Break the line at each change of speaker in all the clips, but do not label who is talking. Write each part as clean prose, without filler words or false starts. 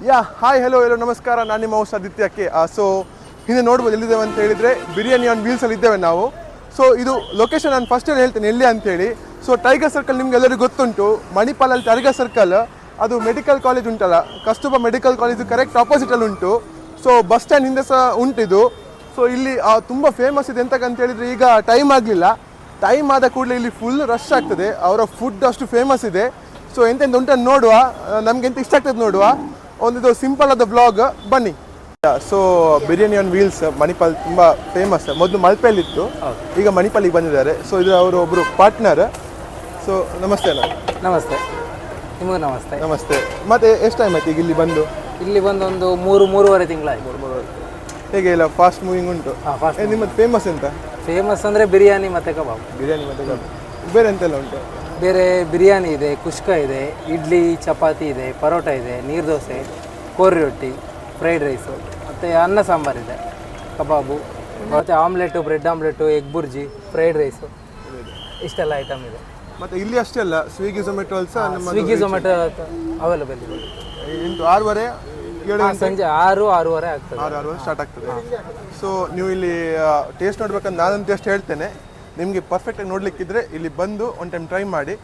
Hi hello ನಮಸ್ಕಾರ. ನಾನು ನಿಮ್ಮ ಹೋಸ್ಟ್ ಆದಿತ್ಯಕ್ಕೆ. ಸೊ ಹಿಂದೆ ನೋಡ್ಬೋದು ಎಲ್ಲಿದ್ದೇವೆ ಅಂತ ಹೇಳಿದರೆ ಬಿರಿಯಾನಿ ಆನ್ ವೀಲ್ಸಲ್ಲಿ ಇದ್ದೇವೆ ನಾವು. ಸೊ ಇದು ಲೊಕೇಶನ್ ನಾನು ಫಸ್ಟ್ ಹೇಳ್ತೇನೆ ಎಲ್ಲಿ ಅಂತೇಳಿ. ಸೊ ಟೈಗರ್ ಸರ್ಕಲ್ ನಿಮ್ಗೆ ಎಲ್ಲರಿಗೂ ಗೊತ್ತುಂಟು. ಮಣಿಪಾಲಲ್ಲಿ ಟೈಗರ್ ಸರ್ಕಲ್ ಅದು ಮೆಡಿಕಲ್ ಕಾಲೇಜ್ ಉಂಟಲ್ಲ, ಕಸ್ತೂರ್ಬಾ ಮೆಡಿಕಲ್ ಕಾಲೇಜು ಕರೆಕ್ಟ್ ಆಪೋಸಿಟಲ್ಲಿ ಉಂಟು. ಸೊ ಬಸ್ ಸ್ಟ್ಯಾಂಡ್ ಹಿಂದೆ ಸಹ ಉಂಟಿದು. ಸೊ ಇಲ್ಲಿ ತುಂಬ ಫೇಮಸ್ ಇದೆ ಎಂತಕ್ಕಂತ ಹೇಳಿದರೆ, ಈಗ ಟೈಮ್ ಆಗಲಿಲ್ಲ, ಟೈಮ್ ಆದ ಕೂಡಲೇ ಇಲ್ಲಿ ಫುಲ್ ರಶ್ ಆಗ್ತದೆ. ಅವರ ಫುಡ್ ಅಷ್ಟು ಫೇಮಸ್ ಇದೆ. ಸೊ ಎಂತೆಂತ ಉಂಟನ್ನು ನೋಡುವ, ನಮ್ಗೆ ಎಂತ ಇಷ್ಟ ಆಗ್ತದೆ ನೋಡುವ. ಒಂದು ಸಿಂಪಲ್ ಆದ ಬ್ಲಾಗ್, ಬನ್ನಿ. So biryani on wheels Manipal ತುಂಬ ಫೇಮಸ್. ಮೊದಲು ಮಲ್ಪೆಯಲ್ಲಿತ್ತು, ಈಗ ಮಣಿಪಾಲಿಗೆ ಬಂದಿದ್ದಾರೆ. ಸೊ ಇದು ಅವರು ಒಬ್ಬರು ಪಾರ್ಟ್ನರ್. ಸೊ ನಮಸ್ತೆ ಅಣ್ಣ.
ನಮಸ್ತೆ. ನಿಮಗೂ ನಮಸ್ತೆ.
ನಮಸ್ತೆ. ಮತ್ತೆ ಎಷ್ಟು ಟೈಮ್ ಆಯ್ತು ಈಗ ಇಲ್ಲಿ ಬಂದು?
ಇಲ್ಲಿ ಬಂದು ಒಂದು ಮೂರುವರೆ ತಿಂಗಳಾಯ್ತು.
ಹೇಗೆ ಇಲ್ಲ ಫಾಸ್ಟ್ ಮೂವಿಂಗ್ ಉಂಟು? ನಿಮ್ಮದು ಫೇಮಸ್ ಎಂತ?
ಫೇಮಸ್ ಅಂದರೆ ಬಿರಿಯಾನಿ ಮತ್ತು ಕಬಾಬ್.
ಬಿರಿಯಾನಿ ಮತ್ತು ಕಬಾಬ್. ಬೇರೆ ಎಂತೆಲ್ಲ ಉಂಟು?
ಬೇರೆ ಬಿರಿಯಾನಿ ಇದೆ, ಕುಷ್ಕ ಇದೆ, ಇಡ್ಲಿ ಚಪಾತಿ ಇದೆ, ಪರೋಟ ಇದೆ, ನೀರು ದೋಸೆ, ಕೋರಿ ರೊಟ್ಟಿ, ಫ್ರೈಡ್ ರೈಸು, ಮತ್ತು ಅನ್ನ ಸಾಂಬಾರಿದೆ, ಕಬಾಬು, ಮತ್ತು omelette, bread omelette, egg bhurji, fried rice, ಇಷ್ಟೆಲ್ಲ ಐಟಮ್ ಇದೆ.
ಮತ್ತು ಇಲ್ಲಿ ಅಷ್ಟೇ ಅಲ್ಲ, ಸ್ವಿಗ್ಗಿ ಝೊಮ್ಯಾಟೊ ಅಲ್ಸ?
ಸ್ವಿಗ್ಗಿ ಝೊಮ್ಯಾಟೊ ಅವೈಲೇಬಲ್ ಇದೆ.
6:30
ಸಂಜೆ 6-6:30 ಆಗ್ತದೆ.
6 ಸ್ಟಾರ್ಟ್ ಆಗ್ತದೆ. ಸೊ ನೀವು ಇಲ್ಲಿ ಟೇಸ್ಟ್ ನೋಡ್ಬೇಕಂತ ನಾನೊಂದು ಟೇಸ್ಟ್ ಹೇಳ್ತೇನೆ. ನಿಮಗೆ ಪರ್ಫೆಕ್ಟಾಗಿ ನೋಡ್ಲಿಕ್ಕಿದ್ರೆ ಇಲ್ಲಿ ಬಂದು ಒಂದು ಟೈಮ್ ಟ್ರೈ ಮಾಡಿ.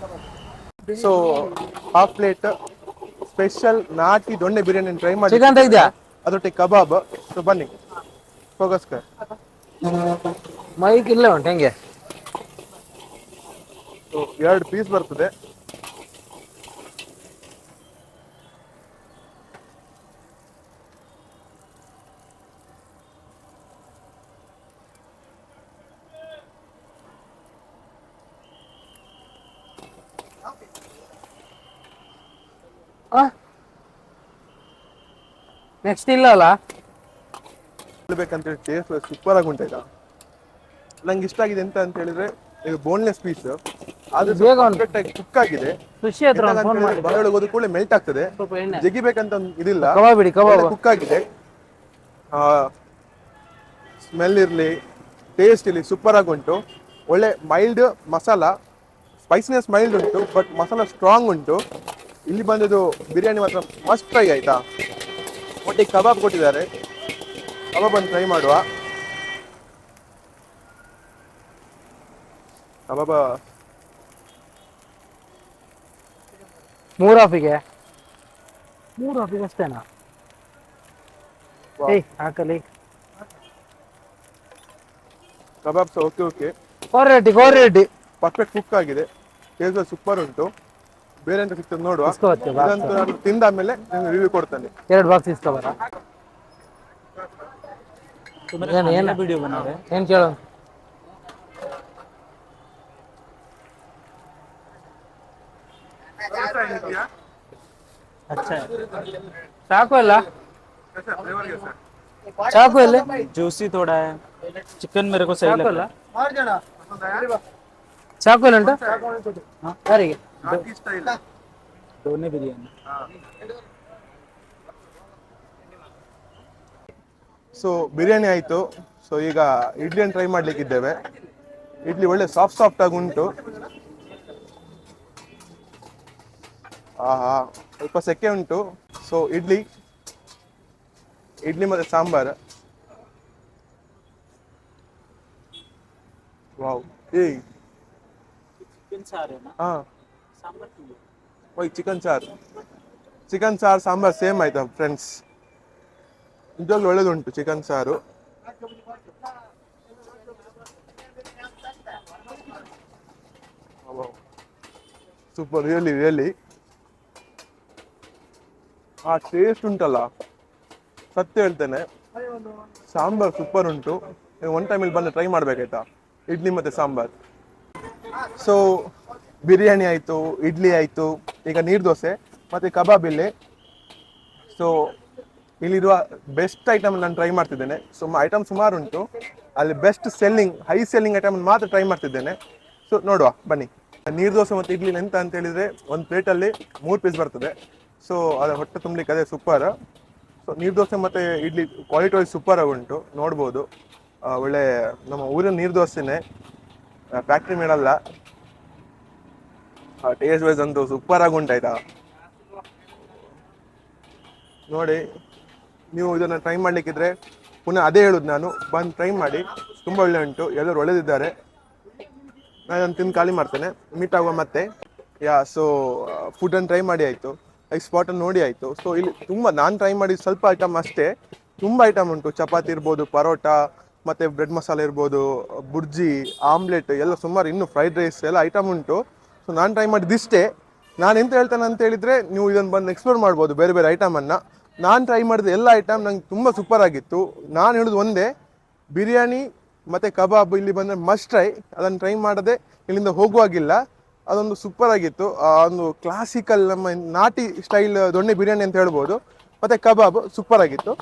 ಸೊ ಹಾಫ್ ಪ್ಲೇಟ್ ಸ್ಪೆಷಲ್ ನಾಟಿ ದೊಣ್ಣೆ ಬಿರಿಯಾನಿ ಟ್ರೈ ಮಾಡಿ.
ಚಿಕನ್ ಇದೆಯಾ?
ಅದೊಟ್ಟಿಗೆ ಕಬಾಬ್. ಸೊ ಬನ್ನಿ ಫೋಕಸ್ಕರ್.
ಮೈಕ್ ಇಲ್ಲೇ ಉಂಟು ಹೆಂಗೆ?
2 ಪೀಸ್ ಬರ್ತದೆ.
ನೆಕ್ಸ್ಟ್ ಇಲ್ಲ ಅಲ್ಲ?
ಹೇಳ್ಬೇಕಂತೇಳಿ ಟೇಸ್ಟ್ ಸೂಪರ್ ಆಗಿ ಉಂಟಾಯ್ತಾ. ನಂಗೆ ಇಷ್ಟ ಆಗಿದೆ ಎಂತ ಅಂತ ಹೇಳಿದ್ರೆ, ಇದು ಬೋನ್ಲೆಸ್ ಪೀಸ್, ಅದು ಪರ್ಫೆಕ್ಟಾಗಿ ಕುಕ್ ಆಗಿದೆ. ಬಾಯೊಳಗೆ ಹೋದ ಕೂಡಲೇ ಮೆಲ್ಟ್ ಆಗ್ತದೆ, ಜಗಿಬೇಕಂತ ಇದಿಲ್ಲ. ಕುಕ್ ಆಗಿದೆ. ಸ್ಮೆಲ್ ಇರಲಿ, ಟೇಸ್ಟ್ ಇರಲಿ, ಸೂಪರ್ ಆಗಿ ಉಂಟು. ಒಳ್ಳೆ ಮೈಲ್ಡ್ ಮಸಾಲ, ಸ್ಪೈಸಿನೆಸ್ ಮೈಲ್ಡ್ ಉಂಟು, ಬಟ್ ಮಸಾಲ ಸ್ಟ್ರಾಂಗ್ ಉಂಟು. ಇಲ್ಲಿ ಬಂದಿದ್ದು ಬಿರಿಯಾನಿ ಮಾತ್ರ ಮಸ್ಟ್ ಟ್ರೈ ಆಯ್ತಾ. ಒಟ್ಟಿಗೆ ಕಬಾಬ್ ಕೊಟ್ಟಿದ್ದಾರೆ, ಕಬಾಬ್ ಒಂದು ಟ್ರೈ ಮಾಡುವ. ಕಬಾಬ
3 ಹಾಫಿಗೆ ಅಷ್ಟೇನಾ? ಹಾಕಲಿ
ಕಬಾಬ್ ಓಕೆ ಓಕೆ.
ಕೋರಿ ರೆಡ್ಡಿ
ಪರ್ಫೆಕ್ಟ್ ಕುಕ್ ಆಗಿದೆ, ಟೇಸ್ಟ್ ಸೂಪರ್ ಉಂಟು. ಬೇರೆ ಎಂತ ಸಿಗ್ತದೆ ನೋಡುವ. ಇದಂತೂ ನಾನು ತಿಂದಾದ್ಮೇಲೆ ನಿಮ್ಗೆ ರಿವ್ಯೂ ಕೊಡ್ತೇನೆ.
2 ಬಾಕ್ಸ್ ಇಸ್ಕೊಬಾರ. ಏನು ವಿಡಿಯೋ ಬಂದರೆ ಏನು ಕೇಳು? चाकू है ला? चाकू है ले? जूसी थोड़ा है, चिकन मेरे को सही लगा. चाकू है ना? हाँ अरे दोने बिरयानी.
ಸೊ ಬಿರಿಯಾನಿ ಆಯಿತು. ಸೊ ಈಗ ಇಡ್ಲಿಯನ್ನು ಟ್ರೈ ಮಾಡಲಿಕ್ಕಿದ್ದೇವೆ. ಇಡ್ಲಿ ಒಳ್ಳೆ ಸಾಫ್ಟ್ ಆಗಿ ಉಂಟು. ಆಹಾ, ಸ್ವಲ್ಪ ಸೆಕೆ ಉಂಟು. ಸೊ ಇಡ್ಲಿ ಮತ್ತು ಸಾಂಬಾರು. ವಾವ್. ಹಾಂ, ಓಯ್ ಚಿಕನ್ ಸಾರು ಸಾಂಬಾರು ಸೇಮ್ ಆಯ್ತಾ ಫ್ರೆಂಡ್ಸ್? ನಿಜವಾಗ್ಲೂ ಒಳ್ಳೇದುಂಟು ಚಿಕನ್ ಸಾರು. ಸೂಪರ್, ರಿಯಲಿ ಆ ಟೇಸ್ಟ್ ಉಂಟಲ್ಲ, ಸತ್ಯ ಹೇಳ್ತೇನೆ, ಸಾಂಬಾರು ಸೂಪರ್ ಉಂಟು. ನೀವು ಒನ್ ಟೈಮ್ ಇಲ್ಲಿ ಬಂದು ಟ್ರೈ ಮಾಡಬೇಕಾಯ್ತಾ, ಇಡ್ಲಿ ಮತ್ತು ಸಾಂಬಾರು. ಸೊ ಬಿರಿಯಾನಿ ಆಯಿತು, ಇಡ್ಲಿ ಆಯಿತು, ಈಗ ನೀರು ದೋಸೆ ಮತ್ತು ಕಬಾಬ್ ಇಲ್ಲಿ. ಸೊ ಇಲ್ಲಿರುವ ಬೆಸ್ಟ್ ಐಟಮ್ ನಾನು ಟ್ರೈ ಮಾಡ್ತಿದ್ದೇನೆ. ಐಟಮ್ ಸುಮಾರು ಉಂಟು, ಅಲ್ಲಿ ಬೆಸ್ಟ್ ಹೈ ಸೆಲ್ಲಿಂಗ್ ಐಟಮ್ ಮಾತ್ರ ಟ್ರೈ ಮಾಡ್ತಿದ್ದೇನೆ. ಸೊ ನೋಡುವ ಬನ್ನಿ. ನೀರು ದೋಸೆ ಮತ್ತು ಇಡ್ಲಿ ಎಂತ ಅಂತ ಹೇಳಿದರೆ, ಒಂದು ಪ್ಲೇಟಲ್ಲಿ 3 ಪೀಸ್ ಬರ್ತದೆ. ಸೊ ಅದು ಹೊಟ್ಟೆ ತುಂಬಲಿಕ್ಕೆ ಅದೇ ಸೂಪರ್. ಸೊ ನೀರು ದೋಸೆ ಮತ್ತು ಇಡ್ಲಿ ಕ್ವಾಲಿಟಿ ವೈಸ್ ಸೂಪರ್ ಆಗಿ ಉಂಟು, ನೋಡ್ಬೋದು. ಒಳ್ಳೆ ನಮ್ಮ ಊರಿನ ನೀರು ದೋಸೆನೇ, ಫ್ಯಾಕ್ಟ್ರಿ ಮೇಡಲ್ಲ. ಟೇಸ್ಟ್ ವೈಸ್ ಅಂತೂ ಸೂಪರ್ ಆಗಿ ಉಂಟಾಯ್ತಾ. ನೋಡಿ, ನೀವು ಇದನ್ನು ಟ್ರೈ ಮಾಡಲಿಕ್ಕಿದ್ರೆ ಪುನಃ ಅದೇ ಹೇಳೋದು ನಾನು, ಬಂದು ಟ್ರೈ ಮಾಡಿ, ತುಂಬ ಒಳ್ಳೆ ಉಂಟು, ಎಲ್ಲರೂ ಒಳ್ಳೆದಿದ್ದಾರೆ. ನಾನು ಅದನ್ನು ತಿಂದು ಖಾಲಿ ಮಾಡ್ತೇನೆ, ಮೀಟ್ ಆಗುವ ಮತ್ತೆ. ಸೊ ಫುಡ್ಡನ್ನು ಟ್ರೈ ಮಾಡಿ ಆಯಿತು, ಸ್ಪಾಟನ್ನು ನೋಡಿ ಆಯಿತು. ಸೊ ಇಲ್ಲಿ ತುಂಬ ನಾನು ಟ್ರೈ ಮಾಡಿದ ಸ್ವಲ್ಪ ಐಟಮ್ ಅಷ್ಟೇ, ತುಂಬ ಐಟಮ್ ಉಂಟು. ಚಪಾತಿ ಇರ್ಬೋದು, ಪರೋಟ, ಮತ್ತು ಬ್ರೆಡ್ ಮಸಾಲೆ ಇರ್ಬೋದು, ಬುರ್ಜಿ, ಆಮ್ಲೆಟ್ ಎಲ್ಲ ಸುಮಾರು, ಇನ್ನೂ ಫ್ರೈಡ್ ರೈಸ್ ಎಲ್ಲ ಐಟಮ್ ಉಂಟು. ಸೊ ನಾನು ಟ್ರೈ ಮಾಡಿದಿಷ್ಟೇ. ನಾನು ಎಂತ ಹೇಳ್ತೇನೆ ಅಂತ ಹೇಳಿದರೆ, ನೀವು ಇದನ್ನು ಬಂದು ಎಕ್ಸ್ಪ್ಲೋರ್ ಮಾಡ್ಬೋದು ಬೇರೆ ಬೇರೆ ಐಟಮನ್ನು. ನಾನು ಟ್ರೈ ಮಾಡಿದ ಎಲ್ಲ ಐಟಮ್ ನಂಗೆ ತುಂಬ ಸೂಪರ್ ಆಗಿತ್ತು. ನಾನು ಹೇಳೋದು ಒಂದೇ, ಬಿರಿಯಾನಿ ಮತ್ತು ಕಬಾಬ್ ಇಲ್ಲಿ ಬಂದರೆ ಮಸ್ಟ್ ಟ್ರೈ. ಅದನ್ನು ಟ್ರೈ ಮಾಡದೆ ಇಲ್ಲಿಂದ ಹೋಗುವಾಗಿಲ್ಲ. ಅದೊಂದು ಸೂಪರ್ ಆಗಿತ್ತು. ಒಂದು ಕ್ಲಾಸಿಕಲ್ ನಮ್ಮ ನಾಟಿ ಸ್ಟೈಲ್ ದೊಣ್ಣೆ ಬಿರಿಯಾನಿ ಅಂತ ಹೇಳ್ಬೋದು. ಮತ್ತು ಕಬಾಬ್ ಸೂಪರ್ ಆಗಿತ್ತು.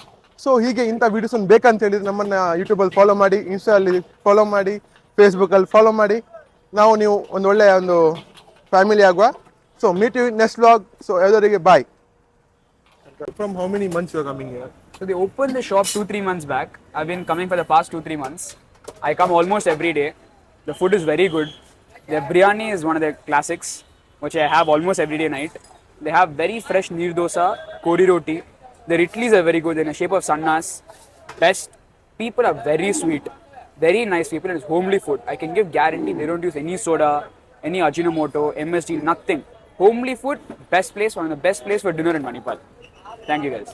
ಸೊ ಹೀಗೆ ಇಂಥ ವೀಡಿಯೋಸನ್ನು ಬೇಕಂತ ಹೇಳಿದ್ರೆ ನಮ್ಮನ್ನು ಯೂಟ್ಯೂಬಲ್ಲಿ ಫಾಲೋ ಮಾಡಿ, ಇನ್ಸ್ಟಾಲ್ಲಿ ಫಾಲೋ ಮಾಡಿ, ಫೇಸ್ಬುಕ್ಕಲ್ಲಿ ಫಾಲೋ ಮಾಡಿ. ನೀವು ಒಂದು ಒಳ್ಳೆಯ ಒಂದು ಫ್ಯಾಮಿಲಿ ಆಗುವ. So meet you next vlog. So ಎಲ್ಲರಿಗೆ bye. From how many months you are coming here?
So they opened the shop 2-3 months back. I've been coming for the past 2-3 months. I come almost every day. The food is very good. Their biryani is one of their classics, which I have almost every day night. They have very fresh neer dosa, kori roti. Their idlis are very good in the shape of sannas. Best. People are very sweet, very nice people, and it's homely food. I can give guarantee they don't use any soda, any Ajinomoto, MSG, nothing. Homely food, best place, one of the best place for dinner in Manipal. Thank you guys.